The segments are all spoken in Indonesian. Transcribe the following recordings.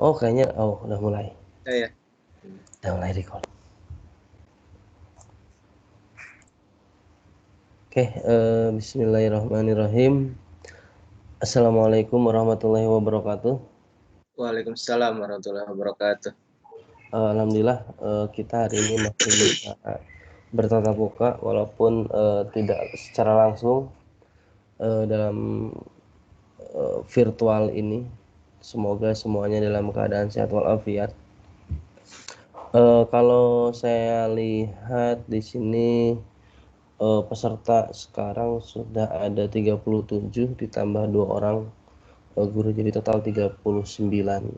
Oh, kayaknya udah mulai. Ya. Udah mulai record. Oke, bismillahirrahmanirrahim. Assalamualaikum warahmatullahi wabarakatuh. Waalaikumsalam warahmatullahi wabarakatuh. Alhamdulillah kita hari ini masih bisa bertatap muka walaupun tidak secara langsung dalam virtual ini. Semoga semuanya dalam keadaan sehat walafiat. Kalau saya lihat di sini peserta sekarang sudah ada 37 ditambah 2 orang guru, jadi total 39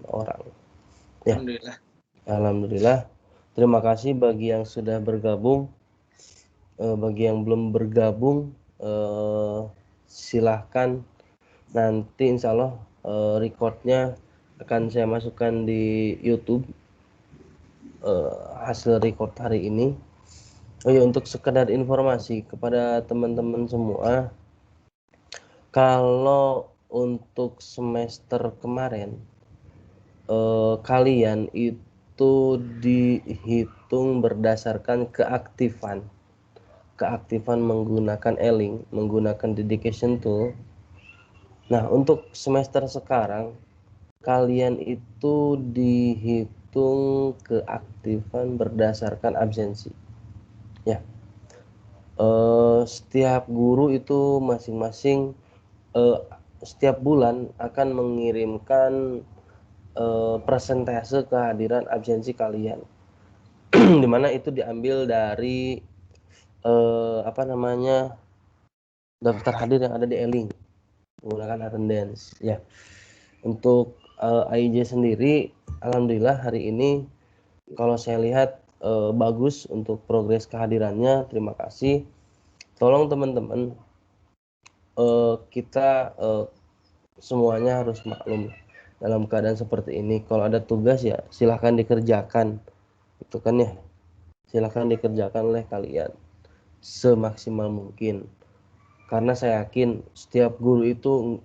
orang. Ya. Alhamdulillah. Terima kasih bagi yang sudah bergabung. Bagi yang belum bergabung, silahkan nanti insya Allah recordnya akan saya masukkan di YouTube, hasil record hari ini. Oh ya, untuk sekedar informasi kepada teman-teman semua, kalau untuk semester kemarin kalian itu dihitung berdasarkan keaktifan menggunakan E-Link, menggunakan dedication tool. Nah, untuk semester sekarang kalian itu dihitung keaktifan berdasarkan absensi. Ya. Setiap guru itu masing-masing setiap bulan akan mengirimkan persentase kehadiran absensi kalian, dimana itu diambil dari daftar hadir yang ada di E-Link menggunakan attendance. Ya, untuk AIJ sendiri, alhamdulillah hari ini kalau saya lihat bagus untuk progres kehadirannya. Terima kasih. Tolong teman-teman, kita semuanya harus maklum dalam keadaan seperti ini. Kalau ada tugas ya silahkan dikerjakan, itu kan ya, silahkan dikerjakan oleh kalian semaksimal mungkin, karena saya yakin setiap guru itu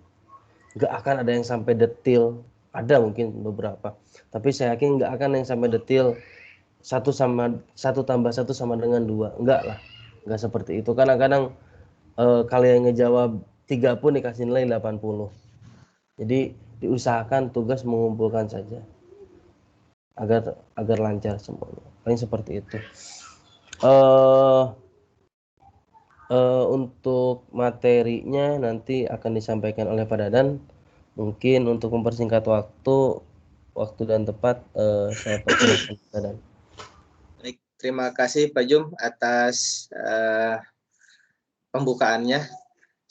nggak akan ada yang sampai detail. Ada mungkin beberapa, tapi saya yakin nggak akan yang sampai detail 1 tambah 1 sama dengan 2. Enggak lah, nggak seperti itu. Kadang-kadang kalian ngejawab 3 pun dikasih nilai 80. Jadi diusahakan tugas mengumpulkan saja agar lancar semuanya. Paling seperti itu. Untuk materinya nanti akan disampaikan oleh Pak Dadan. Mungkin untuk mempersingkat waktu dan tepat, saya persilakan Pak Dadan. Baik, terima kasih Pak Jum atas pembukaannya.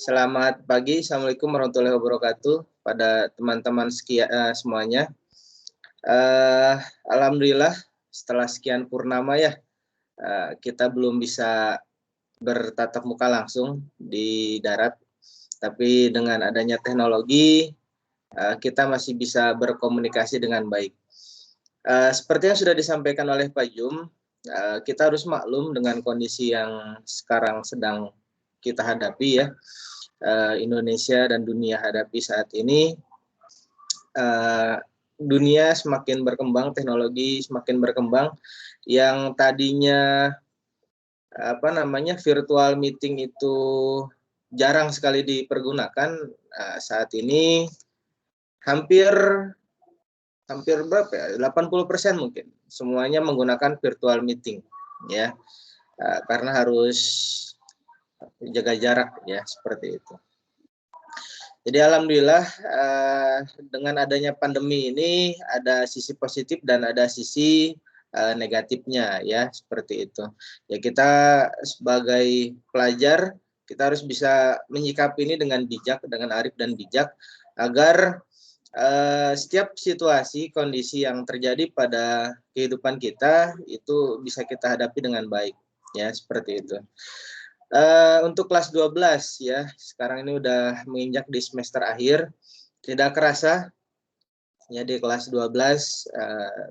Selamat pagi, Assalamualaikum warahmatullahi wabarakatuh pada teman-teman semuanya. Alhamdulillah setelah sekian purnama ya, kita belum bisa bertatap muka langsung di darat, tapi dengan adanya teknologi kita masih bisa berkomunikasi dengan baik. Seperti yang sudah disampaikan oleh Pak Jum, kita harus maklum dengan kondisi yang sekarang sedang kita hadapi ya, Indonesia dan dunia hadapi saat ini. Dunia semakin berkembang, teknologi semakin berkembang, yang tadinya virtual meeting itu jarang sekali dipergunakan, saat ini hampir berapa ya, 80% mungkin semuanya menggunakan virtual meeting ya, karena harus jaga jarak ya, seperti itu. Jadi alhamdulillah dengan adanya pandemi ini ada sisi positif dan ada sisi negatifnya ya, seperti itu. Ya, kita sebagai pelajar kita harus bisa menyikapi ini dengan bijak, dengan arif dan bijak, agar setiap situasi kondisi yang terjadi pada kehidupan kita itu bisa kita hadapi dengan baik ya, seperti itu. Untuk kelas 12 ya, sekarang ini udah menginjak di semester akhir. Tidak kerasa ya, di kelas 12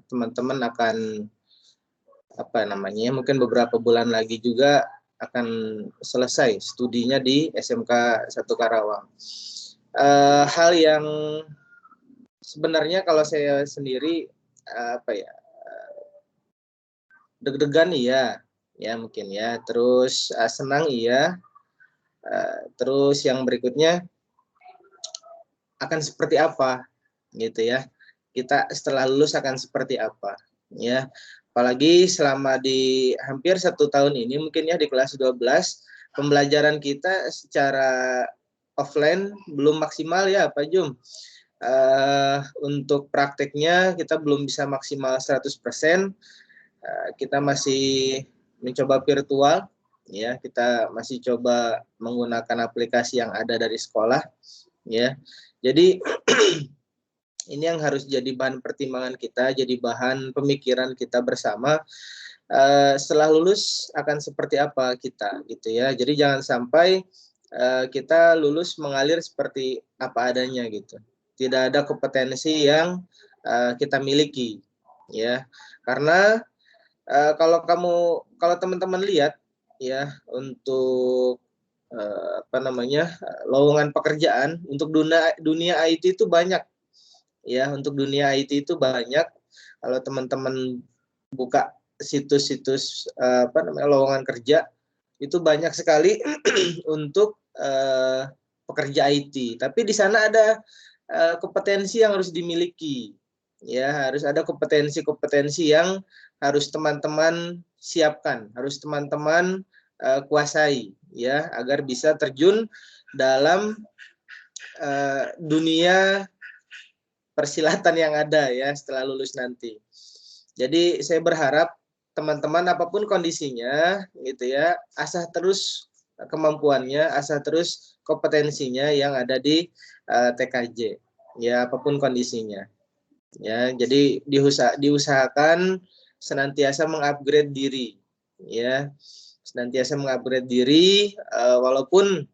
teman-teman akan mungkin beberapa bulan lagi juga akan selesai studinya di SMK 1 Karawang. Hal yang sebenarnya kalau saya sendiri deg-degan iya, ya mungkin ya. Terus senang iya. Terus yang berikutnya akan seperti apa, gitu ya. Kita setelah lulus akan seperti apa, ya. Apalagi selama di hampir 1 tahun ini mungkin ya di kelas 12 pembelajaran kita secara offline belum maksimal ya Pak Jum. Untuk prakteknya kita belum bisa maksimal 100%. Kita masih mencoba virtual, ya. Kita masih coba menggunakan aplikasi yang ada dari sekolah, ya. Jadi ini yang harus jadi bahan pertimbangan kita, jadi bahan pemikiran kita bersama. Setelah lulus akan seperti apa kita, gitu ya. Jadi jangan sampai kita lulus mengalir seperti apa adanya, gitu. Tidak ada kompetensi yang kita miliki, ya. Karena kalau teman-teman lihat, ya, untuk lowongan pekerjaan untuk dunia IT itu banyak, ya. Untuk dunia IT itu banyak. Kalau teman-teman buka situs-situs lowongan kerja itu banyak sekali untuk pekerja IT. Tapi di sana ada kompetensi yang harus dimiliki, ya. Harus ada kompetensi-kompetensi yang harus teman-teman siapkan, harus teman-teman kuasai, ya, agar bisa terjun dalam dunia persilatan yang ada, ya, setelah lulus nanti. Jadi saya berharap teman-teman apapun kondisinya, gitu ya, asah terus kemampuannya, asah terus kompetensinya yang ada di TKJ, ya, apapun kondisinya, ya. Jadi diusahakan senantiasa mengupgrade diri, ya, senantiasa mengupgrade diri walaupun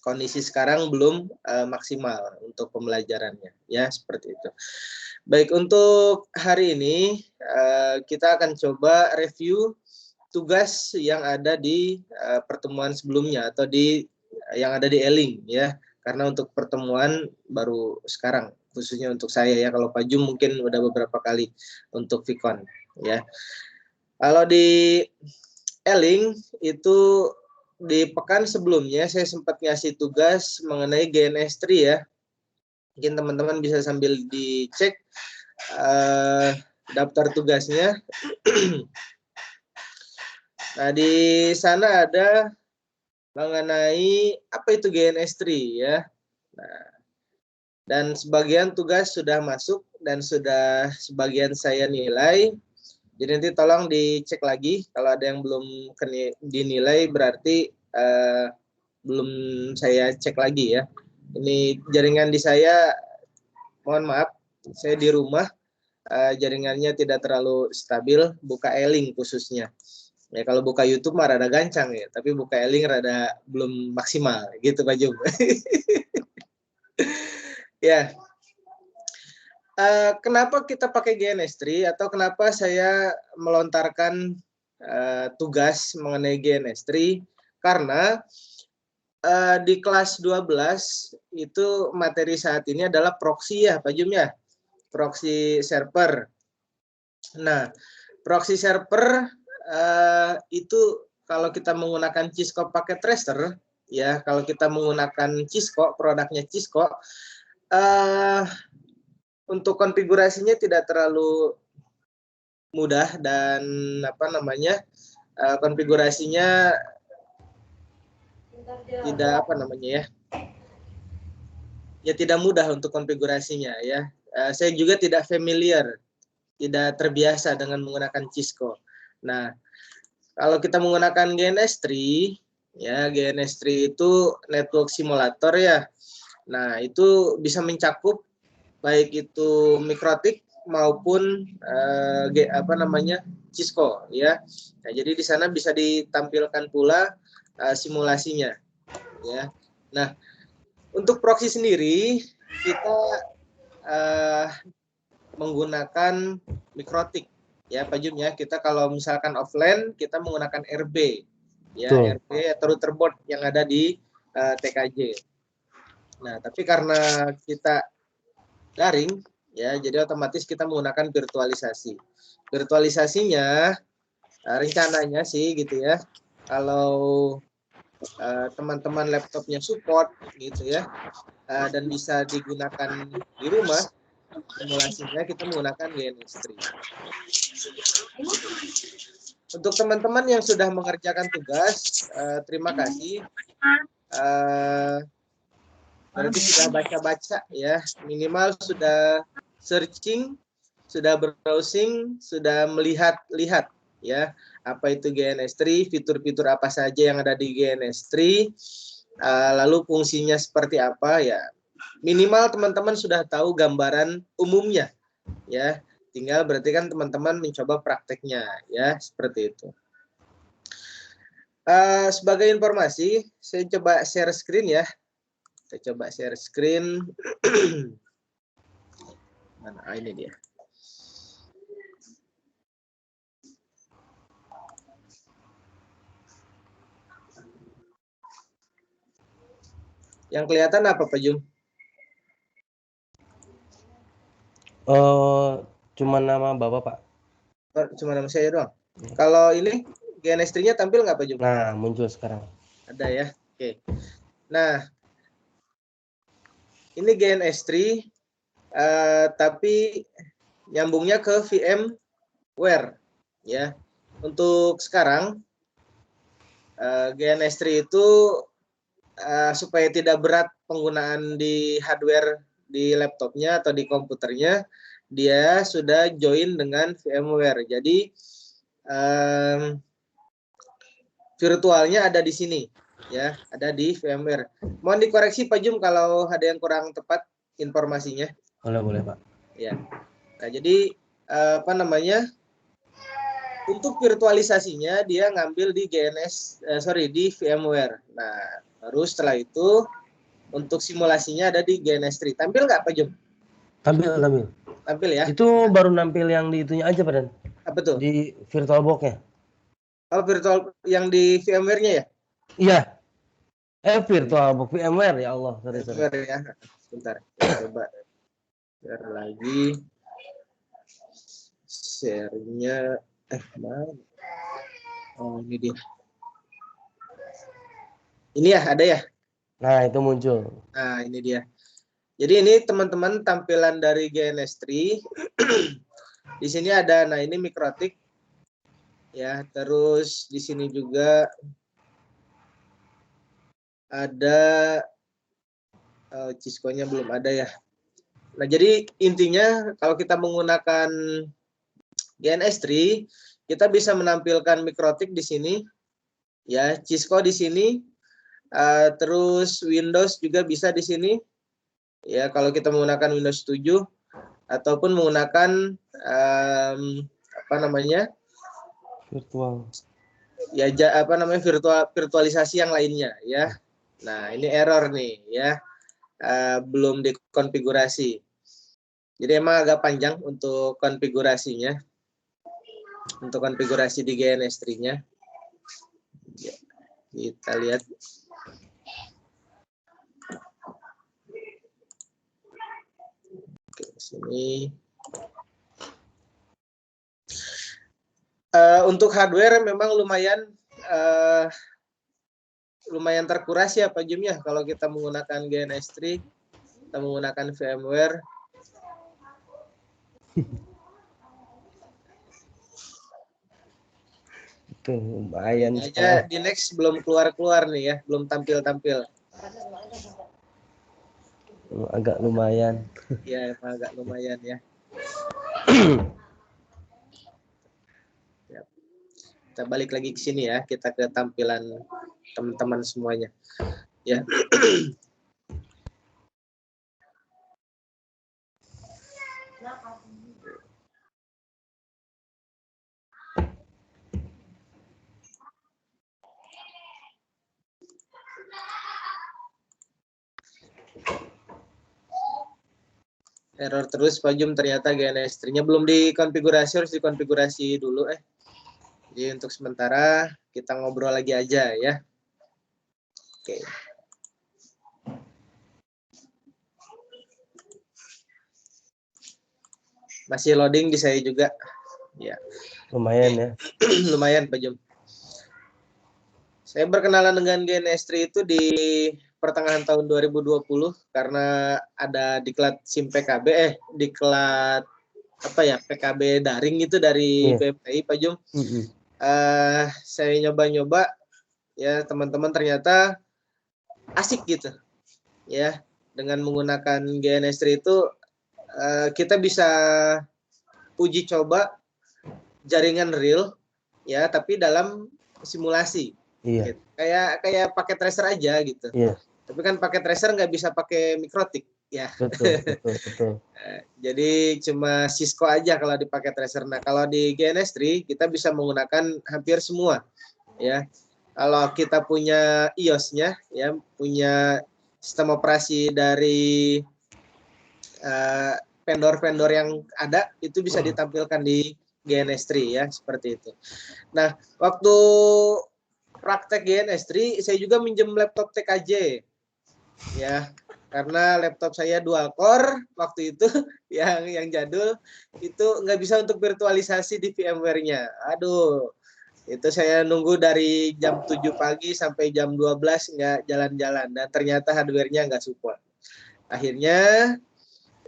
kondisi sekarang belum maksimal untuk pembelajarannya, ya, seperti itu. Baik, untuk hari ini kita akan coba review tugas yang ada di pertemuan sebelumnya atau yang ada di E-Link, ya. Karena untuk pertemuan baru sekarang, khususnya untuk saya, ya. Kalau Pak Jum mungkin udah beberapa kali untuk Vicon, ya. Kalau di E-Link itu di pekan sebelumnya saya sempat ngasih tugas mengenai GNS3, ya. Mungkin teman-teman bisa sambil dicek daftar tugasnya. Nah, di sana ada mengenai apa itu GNS3, ya. Nah, dan sebagian tugas sudah masuk dan sudah sebagian saya nilai. Jadi nanti tolong dicek lagi, kalau ada yang belum dinilai berarti belum saya cek lagi, ya. Ini jaringan di saya, mohon maaf, saya di rumah, jaringannya tidak terlalu stabil, buka E-Link khususnya. Ya, kalau buka YouTube mah rada gancang, ya, tapi buka E-Link rada belum maksimal, gitu Pak Jum. Ya. Kenapa kita pakai GNS3 atau kenapa saya melontarkan tugas mengenai GNS3? Karena di kelas 12 itu materi saat ini adalah proxy, ya Pak Jum, ya. Proxy server. Nah, proxy server itu kalau kita menggunakan Cisco paket tracer, ya, kalau kita menggunakan Cisco, produknya Cisco, untuk konfigurasinya tidak terlalu mudah dan konfigurasinya tidak tidak mudah untuk konfigurasinya, ya. Saya juga tidak familiar, tidak terbiasa dengan menggunakan Cisco. Nah, kalau kita menggunakan GNS3, ya, GNS3 itu network simulator, ya. Nah, itu bisa mencakup baik itu mikrotik maupun Cisco, ya. Nah, jadi di sana bisa ditampilkan pula simulasinya, ya. Nah, untuk proxy sendiri kita menggunakan mikrotik, ya Pak Jum, ya. Kita kalau misalkan offline kita menggunakan RB, ya Betul. RP atau router board yang ada di TKJ. Nah, tapi karena kita daring, ya, jadi otomatis kita menggunakan virtualisasi. Virtualisasinya rencananya sih gitu ya, kalau teman-teman laptopnya support gitu ya, dan bisa digunakan di rumah, simulasinya kita menggunakan GNS3. Untuk teman-teman yang sudah mengerjakan tugas, terima kasih. Berarti sudah baca-baca ya, minimal sudah searching, sudah browsing, sudah melihat-lihat ya, apa itu GNS3, fitur-fitur apa saja yang ada di GNS3, lalu fungsinya seperti apa ya. Minimal teman-teman sudah tahu gambaran umumnya ya. Tinggal berarti kan teman-teman mencoba prakteknya ya, seperti itu. Sebagai informasi, saya coba share screen ya. Kita coba share screen. Mana? Ini dia. Yang kelihatan apa, Pak Jum? Cuma nama Bapak, Pak. Cuma nama saya doang. Kalau ini GNS3-nya tampil nggak, Pak Jum? Nah, muncul sekarang. Ada ya. Oke. Nah, ini GNS3, tapi nyambungnya ke VMware ya. Untuk sekarang GNS3 itu supaya tidak berat penggunaan di hardware di laptopnya atau di komputernya, dia sudah join dengan VMware. Jadi virtualnya ada di sini ya, ada di VMware. Mohon dikoreksi Pak Jum kalau ada yang kurang tepat informasinya. Boleh, Pak. Ya. Nah, jadi apa namanya? Untuk virtualisasinya dia ngambil di di VMware. Nah, baru setelah itu untuk simulasinya ada di GNS3. Tampil nggak Pak Jum? Tampil. Tampil ya. Itu baru nampil yang di itunya aja, Pak Dan. Apa tuh? Di VirtualBox-nya. Oh, virtual yang di VMware-nya ya? Iya. VirtualBox VMware ya Allah. Sorry. VMware ya. Sebentar, kita coba share lagi. Share-nya mana? Oh, ini dia. Ini ya, ada ya? Nah, itu muncul. Nah, ini dia. Jadi ini teman-teman tampilan dari GNS3. Di sini ada, nah ini Mikrotik. Ya, terus di sini juga ada Cisco-nya belum ada ya. Nah, jadi intinya kalau kita menggunakan GNS3, kita bisa menampilkan Mikrotik di sini, ya, Cisco di sini, terus Windows juga bisa di sini, ya, kalau kita menggunakan Windows 7 ataupun menggunakan apa namanya, Virtual. ya, apa namanya, virtualisasi yang lainnya, ya. Nah, ini error nih, ya, belum dikonfigurasi. Jadi emang agak panjang untuk konfigurasinya. Untuk konfigurasi di GNS3-nya. Ya, kita lihat. Oke, sini. Untuk hardware memang lumayan terkuras ya Pak Jum ya, kalau kita menggunakan GNS3, kita menggunakan VMware. Itu lumayan Ini aja di next belum keluar nih ya, belum tampil. Agak lumayan. Ya, emang agak lumayan ya. Kita balik lagi ke sini ya, kita ke tampilan teman-teman semuanya. Ya. Error terus Pak Jum, ternyata GNS3-nya belum dikonfigurasi, harus dikonfigurasi dulu. Jadi untuk sementara kita ngobrol lagi aja ya. Oke. Masih loading di saya juga. Ya. Lumayan ya. Lumayan Pak Jum. Saya berkenalan dengan GNS3 itu di pertengahan tahun 2020 karena ada diklat SIM PKB diklat apa ya PKB daring itu dari BMTI Pak Jum. Saya nyoba-nyoba ya teman-teman ternyata asik gitu ya dengan menggunakan GNS3 itu kita bisa uji coba jaringan real ya tapi dalam simulasi. Iya. Gitu. Kayak pakai tracer aja gitu. Iya. Tapi kan pakai tracer nggak bisa pakai mikrotik ya. Betul. Jadi cuma Cisco aja kalau dipakai tracer. Nah kalau di GNS3 kita bisa menggunakan hampir semua ya. Kalau kita punya iOS-nya ya, punya sistem operasi dari vendor-vendor yang ada itu bisa ditampilkan di GNS3 ya seperti itu. Nah waktu praktek GNS3 saya juga minjem laptop TKJ ya karena laptop saya dual core waktu itu yang jadul itu nggak bisa untuk virtualisasi di VMware-nya. Aduh itu saya nunggu dari jam 7 pagi sampai jam 12 nggak jalan-jalan dan ternyata hardware-nya nggak support. Akhirnya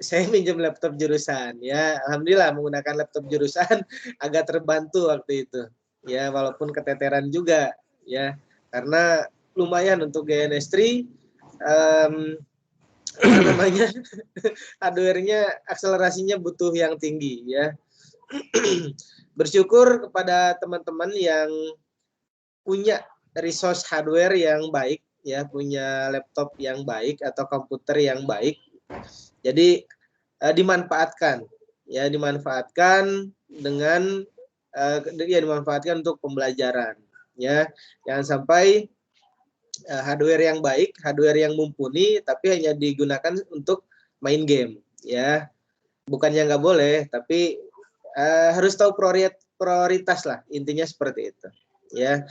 saya minjem laptop jurusan ya, alhamdulillah menggunakan laptop jurusan agak terbantu waktu itu ya walaupun keteteran juga ya karena lumayan untuk GNS3 apa namanya hardware-nya akselerasinya butuh yang tinggi ya. Bersyukur kepada teman-teman yang punya resource hardware yang baik ya, punya laptop yang baik atau komputer yang baik. Jadi dimanfaatkan dengan dimanfaatkan untuk pembelajaran ya. Jangan sampai hardware yang baik, hardware yang mumpuni tapi hanya digunakan untuk main game ya. Bukannya nggak boleh, tapi harus tahu prioritas lah, intinya seperti itu ya.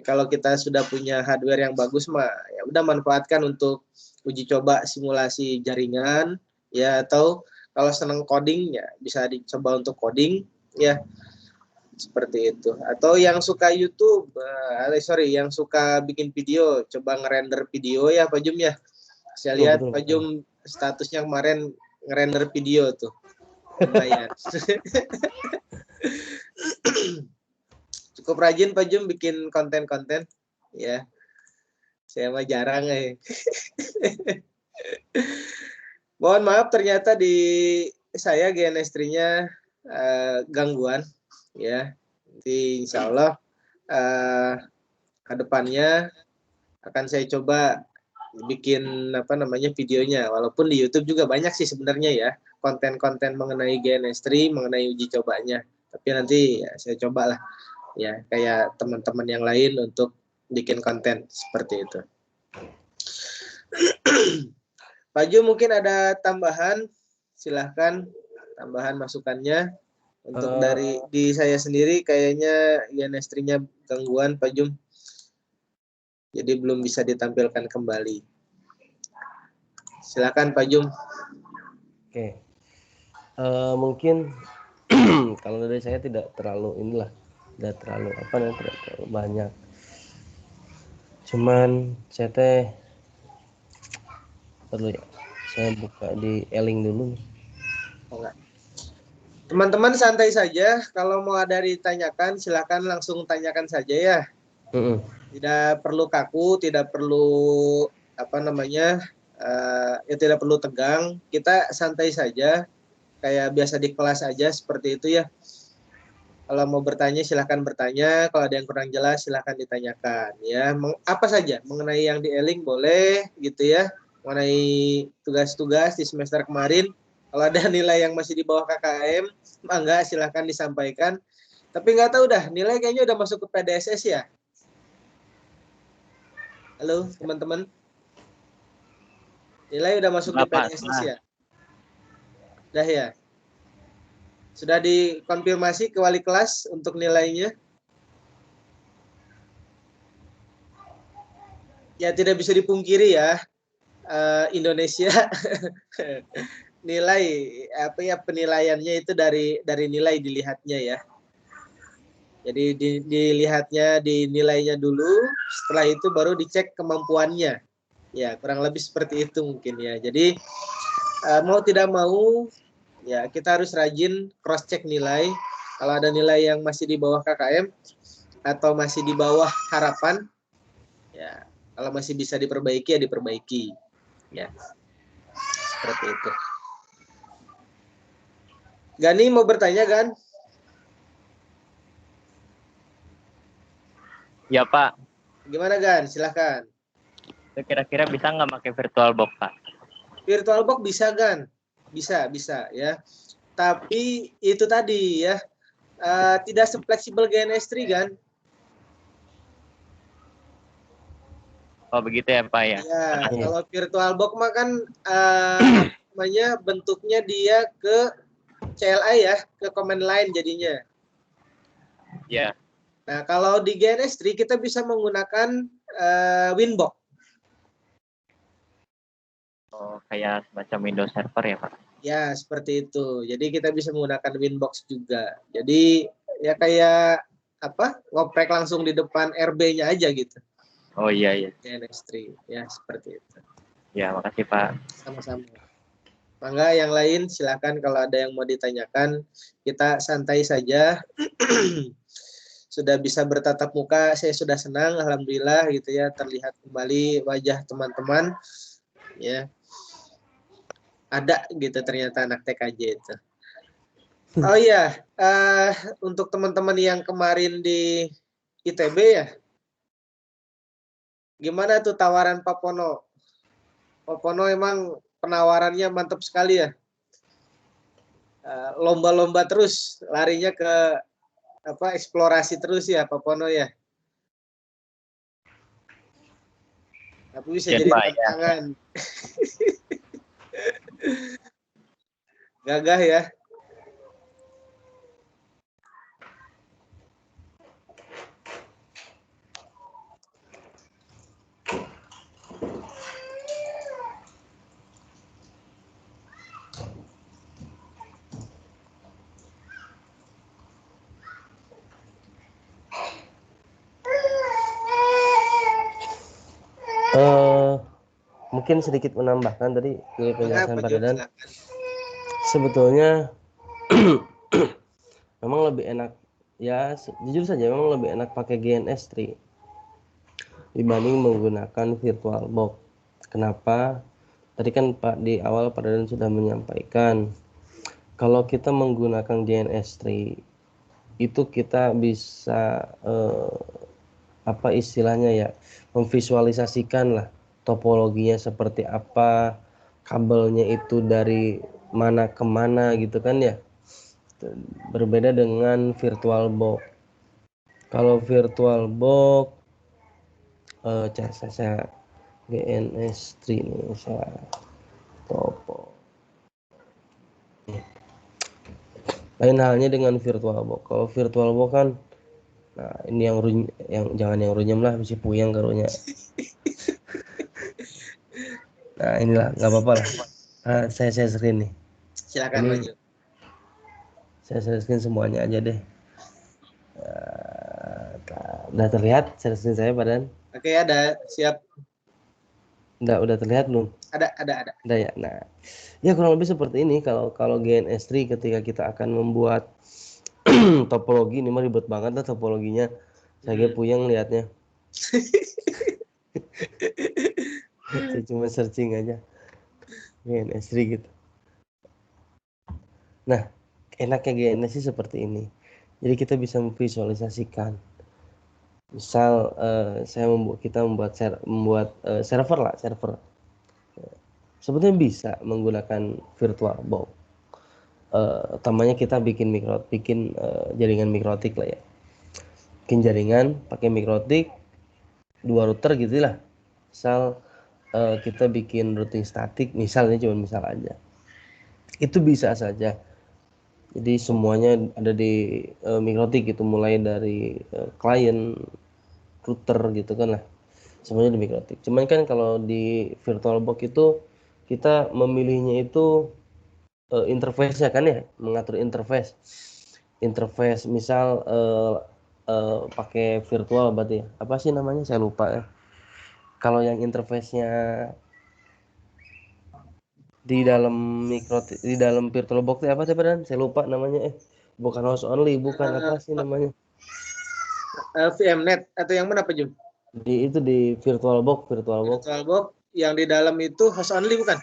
Kalau kita sudah punya hardware yang bagus mah ya udah manfaatkan untuk uji coba simulasi jaringan ya, atau kalau senang coding ya bisa dicoba untuk coding ya seperti itu. Atau yang suka YouTube yang suka bikin video coba ngerender video ya Pak Jum ya. Saya lihat Pak Jum statusnya kemarin ngerender video tuh lumayan. Cukup rajin Pak Jum bikin konten-konten ya. Saya mah jarang Mohon maaf ternyata di saya GNS3-nya gangguan ya. Jadi insya Allah ke depannya akan saya coba bikin videonya, walaupun di YouTube juga banyak sih sebenarnya ya konten-konten mengenai GNS3, mengenai uji cobanya, tapi nanti ya, saya cobalah ya kayak teman-teman yang lain untuk bikin konten seperti itu. Pak Ju mungkin ada tambahan, silahkan tambahan masukannya. Untuk dari di saya sendiri kayaknya GNS3-nya gangguan Pak Jum, jadi belum bisa ditampilkan kembali. Silakan Pak Jum. Oke. Mungkin kalau dari saya tidak terlalu tidak terlalu banyak. Cuman saya perlu ya. Saya buka di Eling dulu. Enggak. Teman-teman santai saja, kalau mau ada ditanyakan silakan langsung tanyakan saja ya. Tidak perlu kaku, tidak perlu tidak perlu tegang. Kita santai saja, kayak biasa di kelas aja seperti itu ya. Kalau mau bertanya silakan bertanya, kalau ada yang kurang jelas silakan ditanyakan ya. Apa saja mengenai yang di Eling boleh gitu ya. Mengenai tugas-tugas di semester kemarin. Kalau ada nilai yang masih di bawah KKM, mangga silahkan disampaikan. Tapi nggak tahu dah, nilai kayaknya udah masuk ke PDSS ya. Halo teman-teman. Nilai udah masuk ke PDSS ya? Udah ya? Sudah dikonfirmasi ke wali kelas untuk nilainya? Ya tidak bisa dipungkiri ya, Indonesia nilai apa ya, penilaiannya itu dari nilai dilihatnya ya. Jadi dilihatnya di nilainya dulu, setelah itu baru dicek kemampuannya. Ya, kurang lebih seperti itu mungkin ya. Jadi mau tidak mau ya kita harus rajin cross check nilai. Kalau ada nilai yang masih di bawah KKM atau masih di bawah harapan, ya kalau masih bisa diperbaiki ya diperbaiki. Ya, seperti itu. Gani mau bertanya, Gan? Ya Pak, Gimana, Gan? Silahkan. kira-kira bisa nggak pakai virtual box Pak? VirtualBox bisa, Gan? Bisa ya. Tapi itu tadi ya, tidak sefleksibel GNS3 kan? Oh begitu ya Pak ya? Ya, Iya. kalau VirtualBox mah kan namanya bentuknya dia ke CLI ya, ke command line jadinya. Ya. Nah, kalau di GNS3 kita bisa menggunakan Winbox. Oh kayak semacam Windows Server ya Pak? Ya, seperti itu. Jadi kita bisa menggunakan Winbox juga. Jadi ya kayak apa? Ngoprek langsung di depan RB-nya aja gitu. Oh iya. GNS3 ya, seperti itu. Ya makasih Pak. Sama-sama. Mangga yang lain silakan kalau ada yang mau ditanyakan. Kita santai saja. Sudah bisa bertatap muka, saya sudah senang, alhamdulillah gitu ya, terlihat kembali wajah teman-teman. Ya. Ada gitu ternyata anak TKJ itu. Oh iya, untuk teman-teman yang kemarin di ITB ya, gimana tuh tawaran Pak Pono? Pak Pono emang penawarannya mantap sekali ya. Lomba-lomba terus, larinya ke apa, eksplorasi terus ya Pak Pono ya. Tapi bisa Ya jadi Pak ya. tantangan. Gagah ya. Mungkin sedikit menambahkan tadi dari penjelasan Pak Dadan. Silakan. Sebetulnya memang lebih enak ya, jujur saja memang lebih enak pakai GNS3 dibanding menggunakan VirtualBox. Kenapa? Tadi kan Pak di awal Pak Dadan sudah menyampaikan kalau kita menggunakan GNS3 itu kita bisa apa istilahnya ya, memvisualisasikan lah topologinya seperti apa, kabelnya itu dari mana ke mana gitu kan ya. Berbeda dengan VirtualBox. Kalau VirtualBox saya GNS3 ini saya topo. Lain halnya dengan VirtualBox. Kalau VirtualBox kan, nah ini yang jangan yang runyam lah, bisa puyeng karunya. Nah inilah nggak apa-apa lah. Saya screen nih. Silakan Ini maju. saya screen semuanya aja deh. Udah terlihat share screen saya Padan? Oke, ada siap. Udah terlihat belum? Ada. Udah ya. Nah, ya kurang lebih seperti ini kalau GNS3 ketika kita akan membuat topologi, ini mah ribet banget lah topologinya. Saya puyeng lihatnya. Saya cuma searching aja GNS3 gitu. Nah, enaknya GNS sih seperti ini. Jadi kita bisa memvisualisasikan. Misal kita membuat server. Sebetulnya bisa menggunakan VirtualBox. Utamanya kita bikin jaringan mikrotik lah ya. Bikin jaringan pakai mikrotik 2 router gitu lah. Misal kita bikin routing statik, misalnya cuma misal aja. Itu bisa saja. Jadi semuanya ada di mikrotik gitu, mulai dari klien, router gitu kan lah, semuanya di Mikrotik. Cuman kan kalau di VirtualBox itu kita memilihnya itu interface-nya kan ya, mengatur interface misal pakai virtual berarti ya. Apa sih namanya? Saya lupa ya. Kalau yang interface-nya di dalam VirtualBox itu apa sih Pak? Saya lupa namanya. Bukan host only, bukan apa sih namanya? VMnet atau yang mana Pak Jum? Di VirtualBox. VirtualBox yang di dalam itu host only bukan?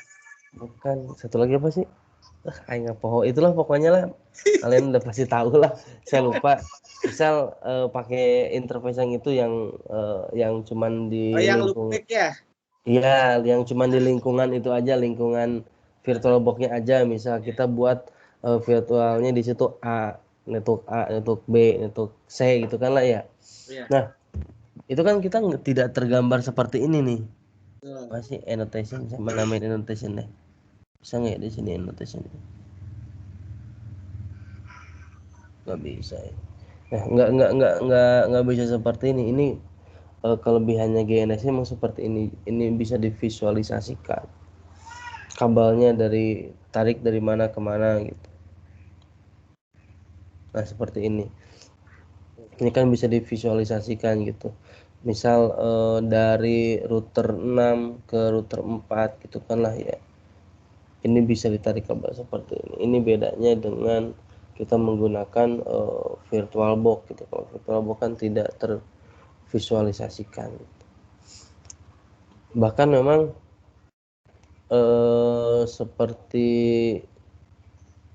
Bukan. Satu lagi apa sih? Aing poho itulah pokoknya lah. Kalian udah pasti tahu lah. Saya lupa. Misal pakai interface yang itu yang cuman di yang lingkungan. loopback ya? Iya, yang cuman di lingkungan itu aja, lingkungan VirtualBox-nya aja. Misal kita buat virtualnya di situ network A, network B, network C gitu kan lah ya. Iya. Nah, itu kan kita tidak tergambar seperti ini nih. Hmm. Masih annotation, saya namain annotation deh. Bisa nggak ya di sini annotation? Nggak bisa ya. Nah, nggak bisa seperti ini. Ini kelebihannya GNS memang seperti ini. Ini bisa divisualisasikan. Kabelnya tarik dari mana ke mana gitu. Nah, seperti ini. Ini kan bisa divisualisasikan gitu. Misal dari router 6 ke router 4 gitu kan lah ya. Ini bisa ditarik kabel seperti ini. Ini bedanya dengan kita menggunakan VirtualBox gitu. Kalau VirtualBox kan tidak tervisualisasikan. Bahkan memang seperti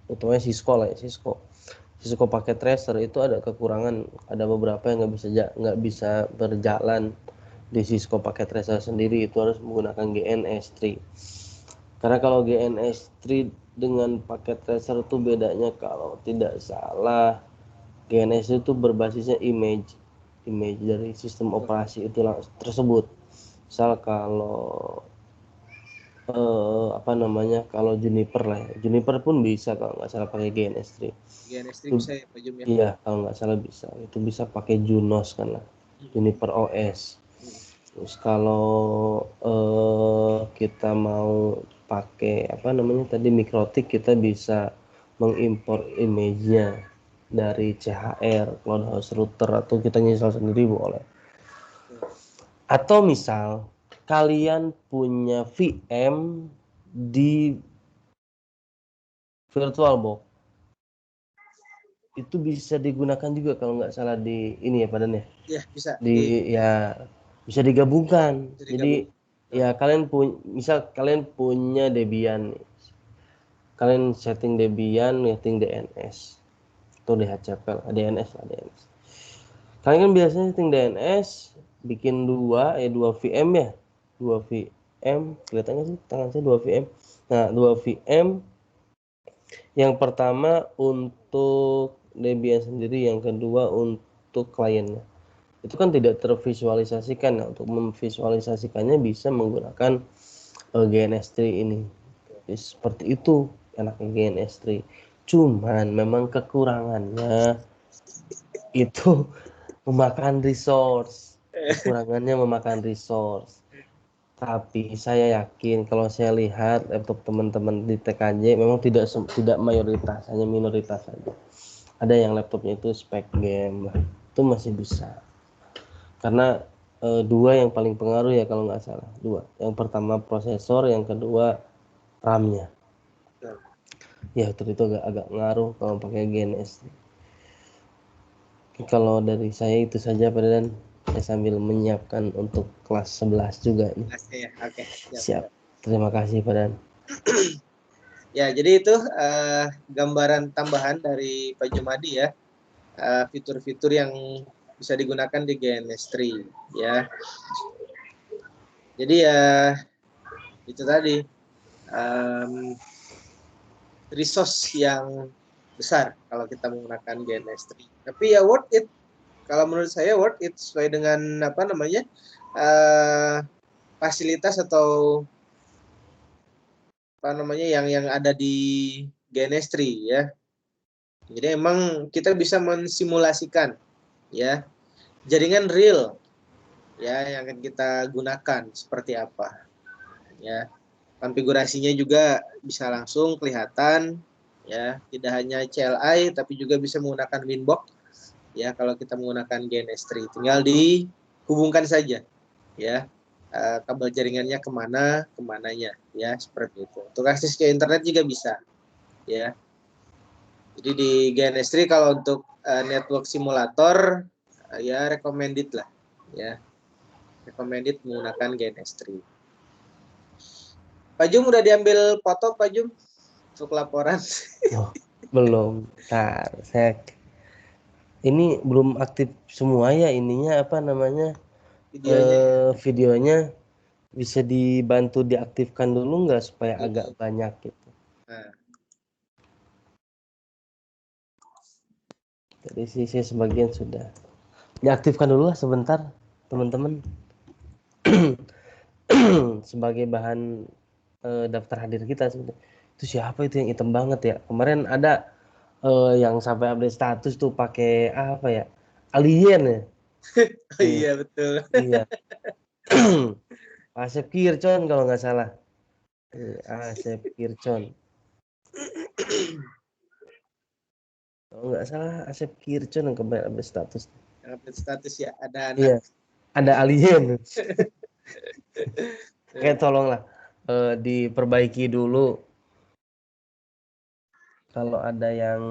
utamanya Cisco pakai tracer itu ada kekurangan, ada beberapa yang nggak bisa berjalan di Cisco pakai tracer sendiri, itu harus menggunakan GNS3. Karena kalau GNS3 dengan paket tracer itu bedanya kalau tidak salah GNS itu berbasisnya image dari sistem operasi itu tersebut. Misal kalau kalau Juniper lah ya. Juniper pun bisa kalau nggak salah pakai GNS3. GNS3 bisa ya Pak Jum ya? Iya, kalau nggak salah bisa. Itu bisa pakai Junos kan lah. Juniper OS. Terus kalau kita mau pakai tadi Mikrotik, kita bisa mengimpor image-nya dari CHR, Cloud Host Router, atau kita install sendiri boleh. Atau misal kalian punya VM di VirtualBox, itu bisa digunakan juga kalau nggak salah di ini ya Padan ya. Iya, bisa. Bisa digabungkan. Bisa Jadi digabung. ya misal kalian punya Debian nih. Kalian setting Debian, setting DNS atau DHCP, DNS. Kalian kan biasanya setting DNS, bikin dua VM ya. 2 VM, kelihatannya sih tangan saya 2 VM. Nah, 2 VM. Yang pertama untuk Debian sendiri, yang kedua untuk kliennya. Itu kan tidak tervisualisasikan. Nah, untuk memvisualisasikannya bisa menggunakan GNS3 ini. Jadi, seperti itu enaknya GNS3. Cuman memang kekurangannya itu memakan resource. Tapi saya yakin kalau saya lihat laptop teman-teman di TKJ memang tidak mayoritas, hanya minoritas saja. Ada yang laptopnya itu spek game, itu masih bisa. Karena dua yang paling pengaruh ya kalau nggak salah, dua. Yang pertama prosesor, yang kedua RAM-nya. Ya itu agak ngaruh kalau pakai GNS. Kalau dari saya itu saja Pak Dan. Saya sambil menyiapkan untuk kelas 11 juga nih. Ya, oke. Siap. Terima kasih Pak Dan. Ya, jadi itu gambaran tambahan dari Pak Jumadi ya. Fitur-fitur yang bisa digunakan di GNS3 ya. Jadi ya itu tadi resource yang besar kalau kita menggunakan GNS3. Tapi ya worth it. Kalau menurut saya worth it sesuai dengan fasilitas atau yang ada di GNS3 ya. Jadi emang kita bisa mensimulasikan ya jaringan real ya yang akan kita gunakan seperti apa. Ya, konfigurasinya juga bisa langsung kelihatan, ya, tidak hanya CLI tapi juga bisa menggunakan Winbox. Ya, kalau kita menggunakan GNS3 tinggal dihubungkan saja, ya, kabel jaringannya kemananya, ya, seperti itu. Untuk akses ke internet juga bisa, ya. Jadi di GNS3 kalau untuk network simulator, ya recommended lah, ya, recommended menggunakan GNS3. Pak Jum udah diambil foto Pak Jum untuk laporan? Oh, belum. Nah, ini belum aktif semua ya ininya apa namanya Videonya. videonya bisa dibantu diaktifkan dulu nggak supaya agak banyak gitu. Nah, Jadi sisi sebagian sudah diaktifkan dulu lah sebentar teman-teman sebagai bahan daftar hadir kita sebenarnya. Itu siapa itu yang hitam banget ya? Kemarin ada yang sampai update status tuh pakai apa ya? Alien ya? oh iya betul. Iya. Asep Kircon kalau nggak salah. Asep Kircon. Kalau nggak salah Asep Kircon yang kemarin update status. Update status ya, ada anak. Iya. Ada alien. Oke, tolonglah diperbaiki dulu. Kalau ada yang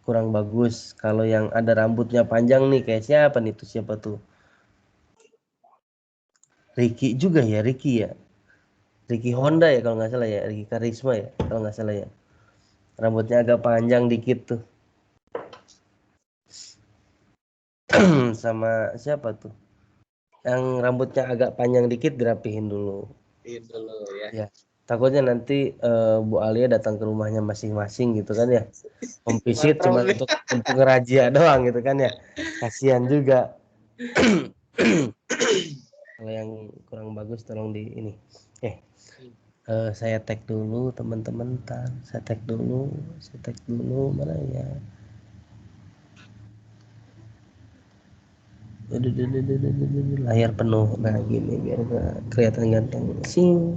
kurang bagus, kalau yang ada rambutnya panjang nih kayak siapa nih tuh, siapa tuh? Ricky juga ya, Ricky ya. Ricky Honda ya kalau nggak salah ya, Ricky Karisma ya kalau nggak salah ya. Rambutnya agak panjang dikit tuh. Sama siapa tuh? Yang rambutnya agak panjang dikit dirapihin dulu. Ini dulu ya. Ya. Takutnya nanti Bu Alia datang ke rumahnya masing-masing gitu kan ya. Home visit cuma Matrong nih. untuk ngerajia doang gitu kan ya. Kasihan juga. Kalau yang kurang bagus tolong di ini. Saya tag dulu teman-teman, saya tag dulu mana ya? Layar penuh, nah gini biar kelihatan ganteng. Sing.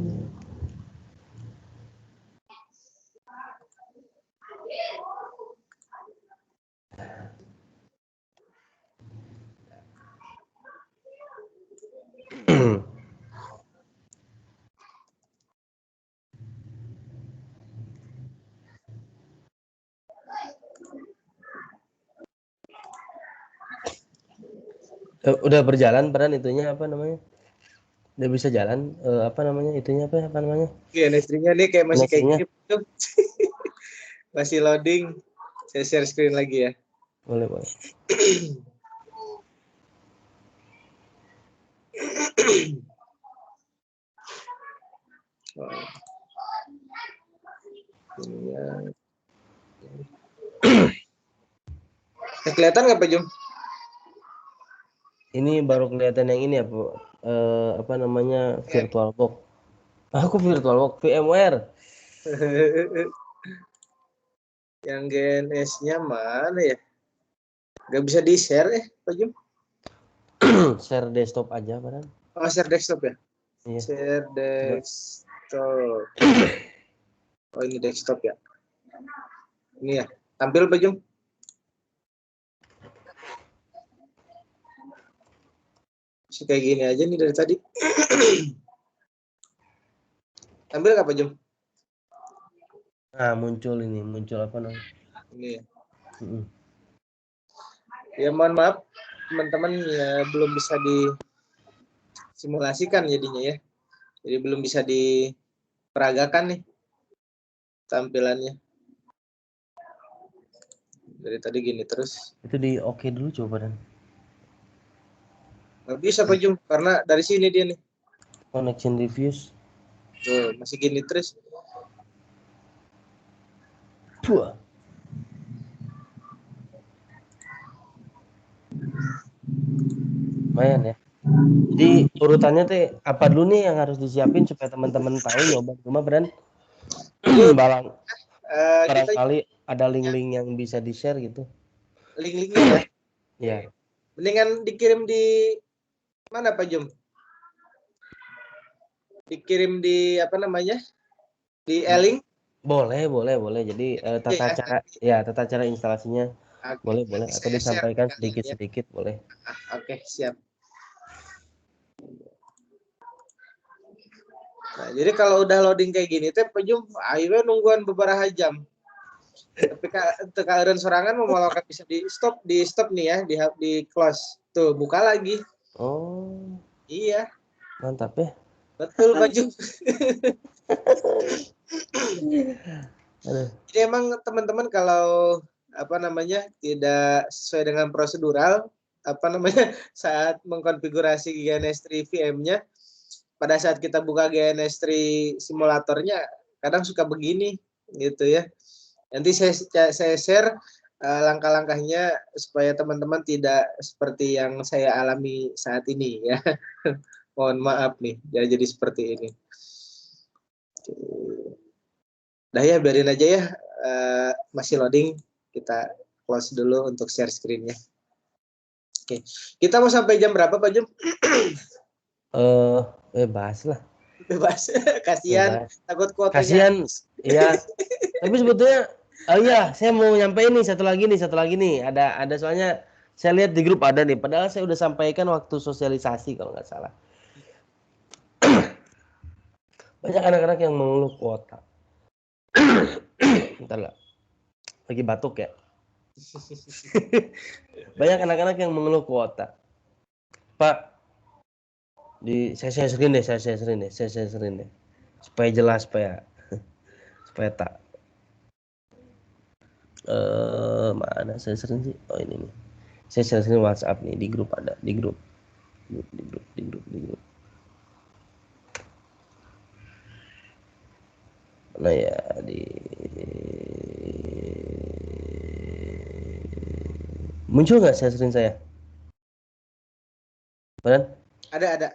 Udah berjalan peran itunya apa namanya? Udah bisa jalan apa namanya itunya apa namanya? GNS3-nya nih kayak masih kayak Nasinya gini. Masih loading. Saya share screen lagi ya. boleh. Ini ya. Kelihatan nggak Pak Jum? Ini baru kelihatan yang ini ya, Bu. Apa namanya? VirtualBox. Aku VirtualBox VMware. Yang GNS-nya mana ya? Nggak bisa di-share Pak Jum? Share desktop aja, Baran. Oh, share desktop ya? Iya. Share desktop. Oh, ini desktop ya? Ini ya? Tampil Pak Jum? Kayak gini aja nih dari tadi. Tampil nggak Pak Jum? Nah, muncul apa namanya? Ini ya. Ya mohon maaf teman-teman ya belum bisa disimulasikan jadinya ya. Jadi belum bisa diperagakan nih tampilannya. Dari tadi gini terus. Itu di oke dulu coba dan. Nggak bisa Pak Jum karena dari sini dia nih. Connection reviews. Tuh, masih gini terus. Dua. Lumayan ya. Jadi urutannya teh apa dulu nih yang harus disiapin supaya teman-teman tahu nyoba di rumah Bran? Barangkali ada link-link yang bisa di-share gitu. Link-linknya ya. Ya. Mendingan dikirim di Mana Pak Jum? Dikirim di apa namanya? Di e-link? Boleh. Jadi tata cara instalasinya boleh Nanti atau saya share disampaikan sekalian ya. sedikit boleh. Oke, siap. Nah, jadi kalau udah loading kayak gini teh Pak Jum, ayo nungguan beberapa jam. Tapi kalian sorangan memolakan bisa di stop nih ya, di close. Tuh, buka lagi. Oh, Iya, mantap ya. betul Pak Jum. Aduh. Jadi emang teman-teman kalau apa namanya tidak sesuai dengan prosedural apa namanya saat mengkonfigurasi GNS3 VM-nya pada saat kita buka GNS3 simulatornya kadang suka begini gitu ya. Nanti saya share langkah-langkahnya supaya teman-teman tidak seperti yang saya alami saat ini ya. Mohon maaf nih, jadi seperti ini. Udah ya, biarin aja ya. Masih loading, kita close dulu untuk share screen-nya. Oke, kita mau sampai jam berapa Pak Jum? Bebas lah. Bebas, kasihan, takut kuotanya. Kasihan, iya. Tapi sebetulnya, oh iya, saya mau nyampein nih satu lagi nih. Ada soalnya saya lihat di grup ada nih. Padahal saya udah sampaikan waktu sosialisasi kalau nggak salah. Banyak anak-anak yang mengeluh kuota. Bentar lah, lagi batuk ya. Banyak anak-anak yang mengeluh kuota. Pak, saya sharing deh. Supaya jelas, supaya tak. Mana saya sering sih? Oh ini nih. Saya sering WhatsApp nih, di grup ada, di grup. Nah ya muncul nggak sharing saya? Benar? Ada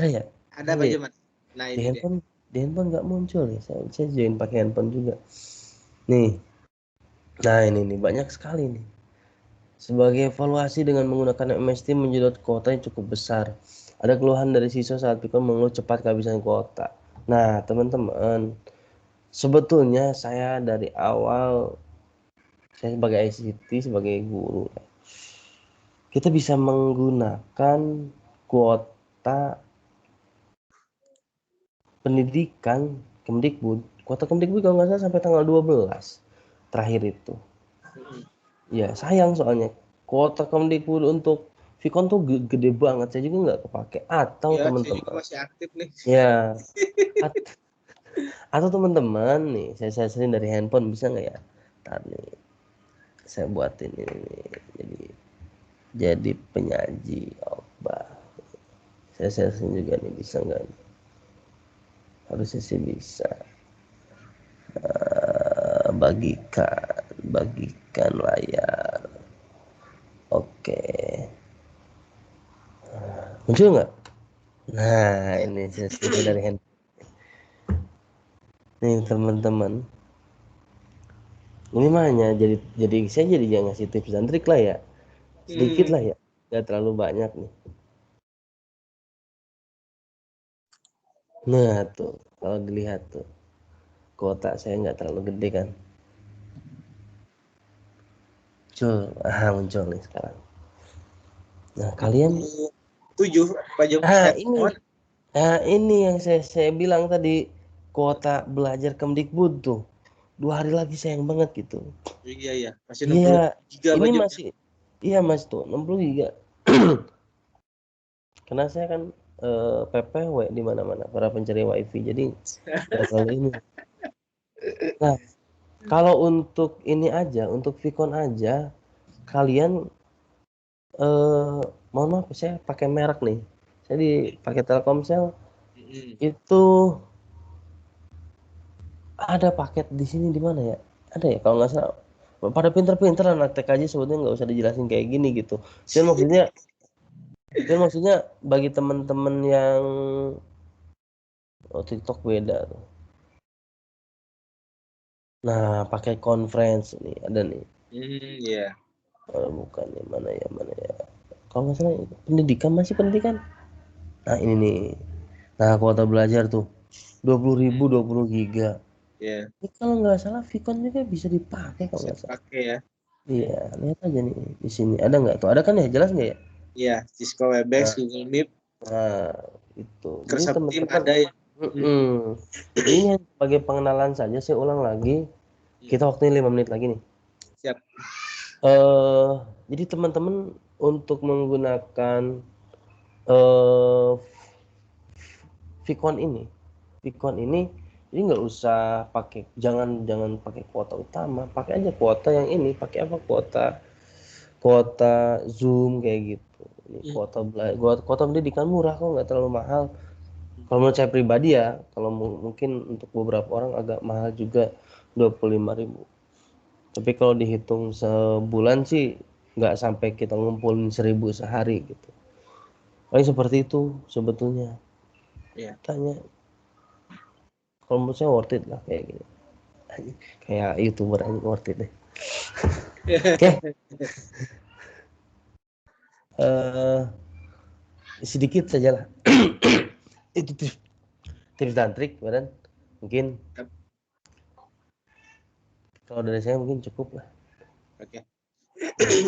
ya? ada Pak Jum. Nah Di ini handphone nggak muncul nih. Saya join pakai handphone juga. Nih. Nah ini nih banyak sekali nih. Sebagai evaluasi dengan menggunakan MST menyedot kuota yang cukup besar. Ada keluhan dari siswa saat Pikon mengeluh cepat kehabisan kuota. Nah teman-teman, sebetulnya saya dari awal, saya sebagai ICT, sebagai guru, kita bisa menggunakan kuota pendidikan Kemdikbud. Kuota Kemdikbud kalau nggak salah sampai tanggal 12 terakhir itu. Ya sayang soalnya kuota Kemdikbud untuk Vicon tuh gede banget, saya juga nggak kepake. Atau ya, teman-teman, saya juga masih aktif nih. ya, atau teman-teman nih, saya sering dari handphone bisa nggak ya? Ntar nih, saya buatin ini jadi penyaji khotbah. Saya sering juga nih, bisa nggak? Harusnya sih bisa. Bagikan layar. Oke. Muncul nggak? Nah, ini saya dari handphone. Nih teman-teman, ini mah hanya jadi saya jadi jangan ngasih tips dan trik lah ya, sedikit lah ya, nggak terlalu banyak nih. Nah tuh kalau dilihat tuh kuota saya nggak terlalu gede kan, muncul nih sekarang. Nah kalian 7 Pak Jum. ini yang saya bilang tadi, kuota belajar Kemdikbud tuh 2 hari lagi sayang banget gitu. Iya, masih 60 Iya, giga ini Pak Jum. masih, iya mas tuh 60 giga. Karena saya kan PPW di mana-mana para pencari wifi, jadi nggak terlalu ini. Nah, kalau untuk ini aja, untuk Vicon aja, kalian mohon maaf saya pakai merek nih. Saya pakai Telkomsel itu ada paket di sini di mana ya? Ada ya kalau nggak salah. Pada pinter-pinter anak TK aja sebetulnya nggak usah dijelasin kayak gini gitu. Dan maksudnya bagi teman-teman yang TikTok beda tuh. Nah, pakai conference nih ada nih. Iya. Bukan ya, mana ya. Kalau nggak salah pendidikan, masih pendidikan. Nah ini nih. Nah kuota belajar tuh 20.000 20 giga. Ya, Ini kalau nggak salah Vicon juga bisa dipakai kalau bisa nggak salah. dipakai ya. Iya, lihat aja nih di sini. Ada nggak tuh? Ada kan ya? Jelas nggak ya? Iya, Cisco Webex, Nah, Google Meet, nah, itu. Jadi Microsoft Team teman-teman, ada ya. Jadi ini sebagai pengenalan saja. Saya ulang lagi. Hmm, Kita waktunya 5 menit lagi nih. siap. eh jadi teman-teman untuk menggunakan eh Vicon ini jadi nggak usah pakai, jangan jangan pakai kuota utama, pakai aja kuota yang ini, pakai apa, kuota kuota Zoom kayak gitu. Ini Hmm, kuota pendidikan murah kok, nggak terlalu mahal. Kalau menurut saya pribadi ya, kalau mungkin untuk beberapa orang agak mahal juga 25.000. Tapi kalau dihitung sebulan sih nggak sampai kita ngumpulin 1.000 sehari gitu. Paling seperti itu sebetulnya. ya. Tanya, kalau menurut saya worth it lah kayak gitu. Kayak YouTuber aja worth it deh. Oke, eh sedikit saja lah. Itu tips dan trik, badan. Mungkin kalau dari saya mungkin cukup lah. Oke.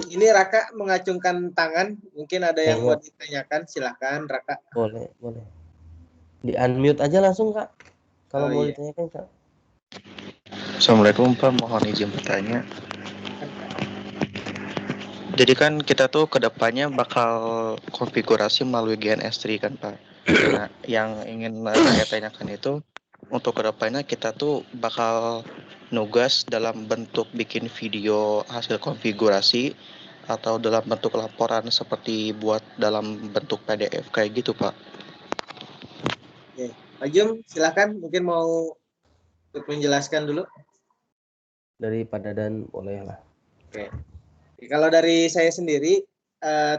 Ini Raka mengacungkan tangan, mungkin ada yang mau Tengok, ditanyakan, silahkan Raka. boleh, boleh. Di unmute aja langsung Kak. Kalau Oh mau iya, ditanyakan Kak. Assalamualaikum Pak, mohon izin bertanya. kan Kak. Jadi kan kita tuh kedepannya bakal konfigurasi melalui GNS3 kan Pak. Nah, yang ingin saya tanyakan itu untuk kedepannya kita tuh bakal nugas dalam bentuk bikin video hasil konfigurasi atau dalam bentuk laporan seperti buat dalam bentuk PDF kayak gitu Pak. Oke. Pak Jum, silahkan, mungkin mau menjelaskan dulu. Daripada dan boleh lah. Oke. Kalau dari saya sendiri,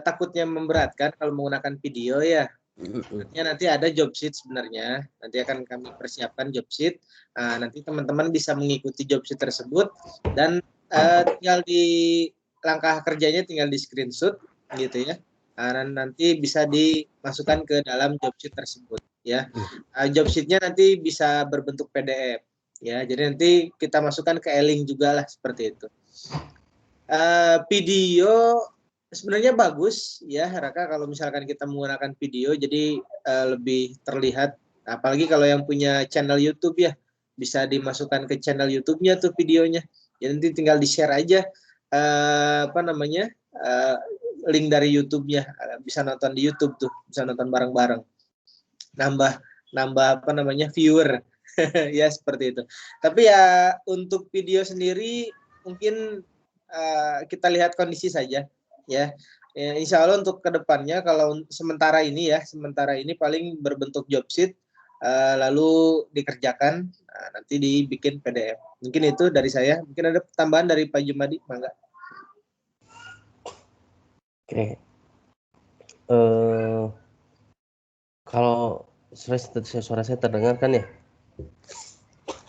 takutnya memberatkan kalau menggunakan video ya. Nanti ada job sheet sebenarnya. Nanti akan kami persiapkan job sheet. Nanti teman-teman bisa mengikuti job sheet tersebut dan tinggal di langkah kerjanya tinggal di screenshot gitu ya. Dan nanti bisa dimasukkan ke dalam job sheet tersebut ya. Job sheetnya nanti bisa berbentuk PDF ya. Jadi nanti kita masukkan ke e-link juga lah seperti itu. Video sebenarnya bagus ya Raka kalau misalkan kita menggunakan video jadi lebih terlihat, apalagi kalau yang punya channel YouTube ya, bisa dimasukkan ke channel YouTube-nya tuh videonya. Jadi nanti tinggal di-share aja link dari YouTube-nya, bisa nonton di YouTube tuh, bisa nonton bareng-bareng. Nambah viewer. Ya seperti itu. Tapi ya untuk video sendiri mungkin kita lihat kondisi saja ya. Insya Allah untuk kedepannya kalau sementara ini paling berbentuk job sheet lalu dikerjakan, nanti dibikin PDF. Mungkin itu dari saya. Mungkin ada tambahan dari Pak Jumadi, mangga. Oke. Kalau suara saya terdengar kan ya?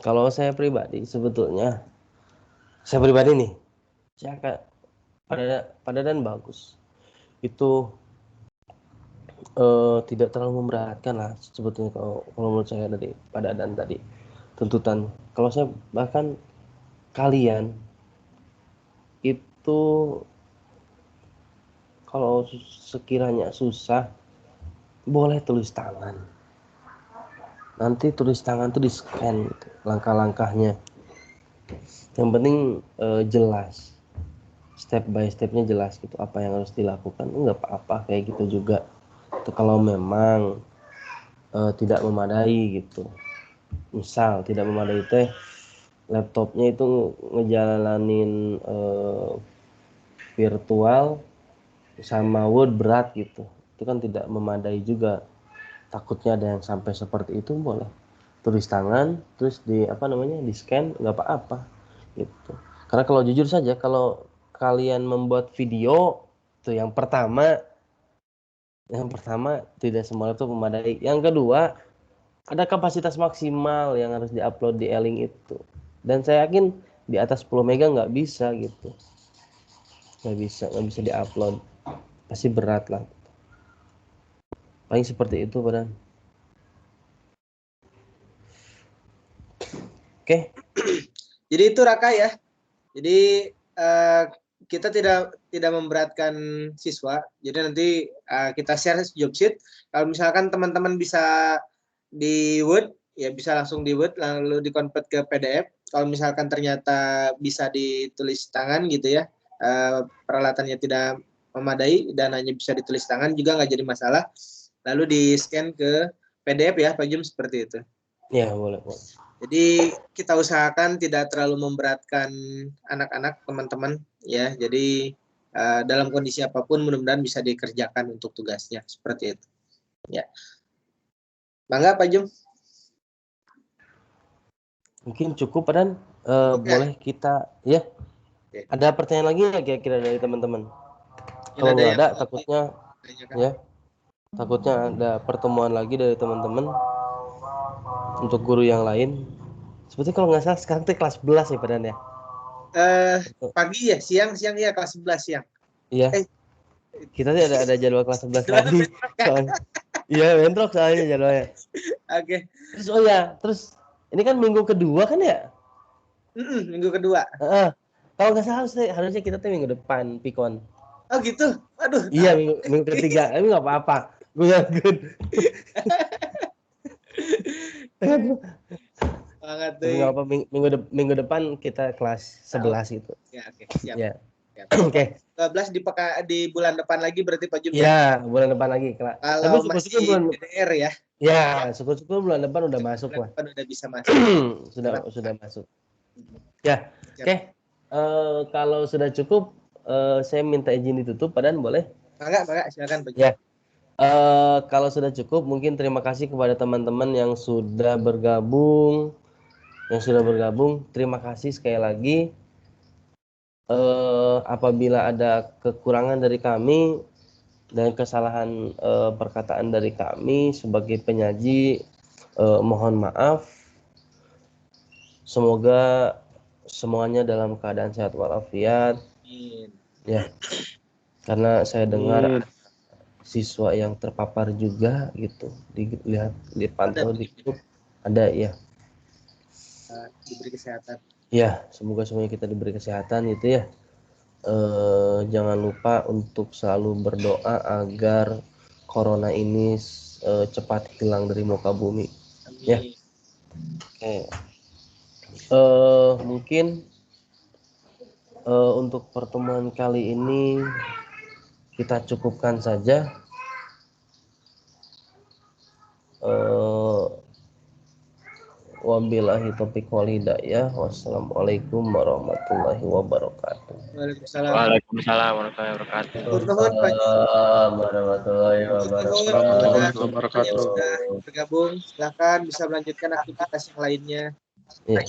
Kalau saya pribadi sebetulnya, saya pribadi nih, saya akan pada dan bagus. Itu tidak terlalu memberatkan lah sebetulnya kalau menurut saya dari pada dan tadi tuntutan. Kalau saya bahkan kalian itu kalau sekiranya susah boleh tulis tangan. Nanti tulis tangan tuh di scan langkah-langkahnya. Yang penting jelas, step by stepnya jelas gitu, apa yang harus dilakukan. Enggak apa-apa kayak gitu juga. Itu kalau memang tidak memadai gitu. Misal tidak memadai teh laptopnya itu ngejalanin virtual sama Word berat gitu. Itu kan tidak memadai juga. Takutnya ada yang sampai seperti itu, boleh tulis tangan terus di di scan, nggak apa-apa gitu. Karena kalau jujur saja, kalau kalian membuat video tuh yang pertama tidak semua itu memadai. Yang kedua, ada kapasitas maksimal yang harus diupload di e-link itu, dan saya yakin di atas 10 mega nggak bisa gitu, nggak bisa diupload, pasti berat lah, Paling seperti itu, Padan. Oke. Jadi itu Raka ya. Jadi kita tidak memberatkan siswa. Jadi nanti kita share job sheet. Kalau misalkan teman-teman bisa di Word, ya bisa langsung di Word lalu di-convert ke PDF. Kalau misalkan ternyata bisa ditulis tangan gitu ya, peralatannya tidak memadai dan hanya bisa ditulis tangan juga nggak jadi masalah. Lalu di-scan ke PDF ya, Pak Jum, seperti itu. Ya, boleh. Jadi kita usahakan tidak terlalu memberatkan anak-anak, teman-teman ya. Jadi dalam kondisi apapun mudah-mudahan bisa dikerjakan untuk tugasnya seperti itu. Ya. Bangga Pak Jum. Mungkin cukup, Padan. Cukup, ya? Boleh kita ya. Oke. Ada pertanyaan lagi nggak kira-kira dari teman-teman? Mungkin Kalau nggak yang ada, mau takutnya ditanyakan. ya. Takutnya ada pertemuan lagi dari teman-teman untuk guru yang lain. Seperti kalau nggak salah sekarang tuh kelas 11 ya, Padan ya. Pagi ya, siang ya kelas 11 siang. Iya. Kita tuh ada jadwal kelas 11 lagi. Iya, bentrok soalnya jadwalnya. Oke. Terus terus ini kan minggu kedua kan ya? Minggu kedua. Kalau nggak salah harusnya kita tuh minggu depan Pikon. Oh gitu. Aduh. Iya, minggu ketiga. Tapi nggak apa-apa. Good. Banget Tapi nggak apa, minggu depan kita kelas 11 gitu. Ya, oke, siap. Ya. Ya. Oke. 12 di bulan depan lagi berarti Pak Jum. Ya, bulan depan lagi. Kalau masih DDR ya. Ya, syukur-syukur bulan depan udah masuk lah. Bulan depan udah bisa masuk. sudah masuk. Ya, oke. Kalau sudah cukup, saya minta izin ditutup, Padan boleh? Enggak, silakan Pak Jum. Ya. Kalau sudah cukup, mungkin terima kasih kepada teman-teman yang sudah bergabung. Terima kasih sekali lagi. Apabila ada kekurangan dari kami dan kesalahan perkataan dari kami sebagai penyaji, mohon maaf. Semoga semuanya dalam keadaan sehat walafiat. Ya, karena saya dengar siswa yang terpapar juga gitu, dipantau di grup ada ya. Diberi kesehatan. Ya, semoga semuanya kita diberi kesehatan gitu ya. Jangan lupa untuk selalu berdoa agar corona ini cepat hilang dari muka bumi. Amin. Ya. Oke. Mungkin untuk pertemuan kali ini kita cukupkan saja. Wabillahi taufiq wal hidayah. Wassalamualaikum warahmatullahi wabarakatuh. Waalaikumsalam warahmatullahi wabarakatuh. Warahmatullahi Bergabung, silakan bisa melanjutkan aktivitas yang lainnya. Ya.